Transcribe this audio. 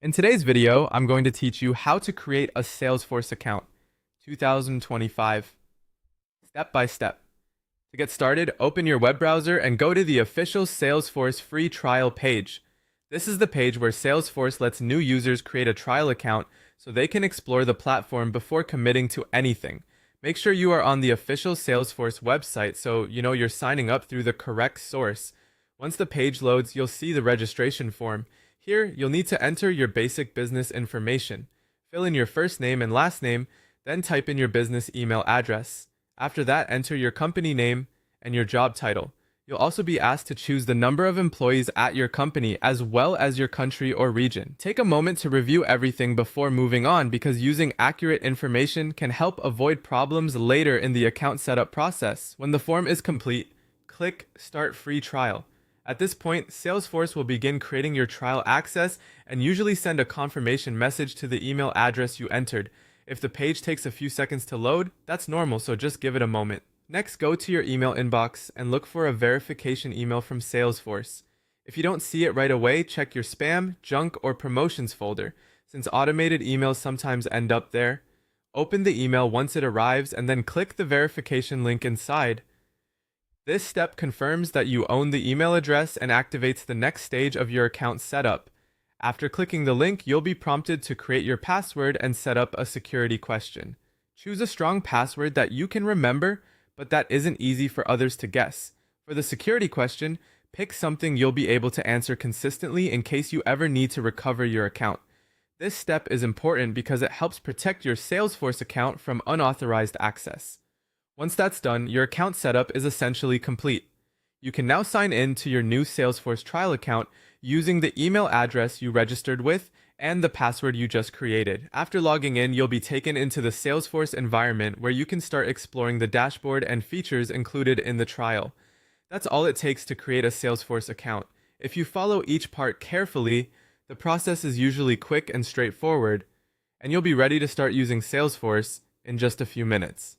In today's video, I'm going to teach you how to create a Salesforce account, 2025, step by step. To get started, open your web browser and go to the official Salesforce free trial page. This is the page where Salesforce lets new users create a trial account so they can explore the platform before committing to anything. Make sure you are on the official Salesforce website so you know you're signing up through the correct source. Once the page loads, you'll see the registration form. Here, you'll need to enter your basic business information. Fill in your first name and last name, then type in your business email address. After that, enter your company name and your job title. You'll also be asked to choose the number of employees at your company as well as your country or region. Take a moment to review everything before moving on because using accurate information can help avoid problems later in the account setup process. When the form is complete, click Start Free Trial. At this point, Salesforce will begin creating your trial access and usually send a confirmation message to the email address you entered. If the page takes a few seconds to load, that's normal, so just give it a moment. Next, go to your email inbox and look for a verification email from Salesforce. If you don't see it right away, check your spam, junk, or promotions folder, since automated emails sometimes end up there. Open the email once it arrives and then click the verification link inside. This step confirms that you own the email address and activates the next stage of your account setup. After clicking the link, you'll be prompted to create your password and set up a security question. Choose a strong password that you can remember, but that isn't easy for others to guess. For the security question, pick something you'll be able to answer consistently in case you ever need to recover your account. This step is important because it helps protect your Salesforce account from unauthorized access. Once that's done, your account setup is essentially complete. You can now sign in to your new Salesforce trial account using the email address you registered with and the password you just created. After logging in, you'll be taken into the Salesforce environment where you can start exploring the dashboard and features included in the trial. That's all it takes to create a Salesforce account. If you follow each part carefully, the process is usually quick and straightforward, and you'll be ready to start using Salesforce in just a few minutes.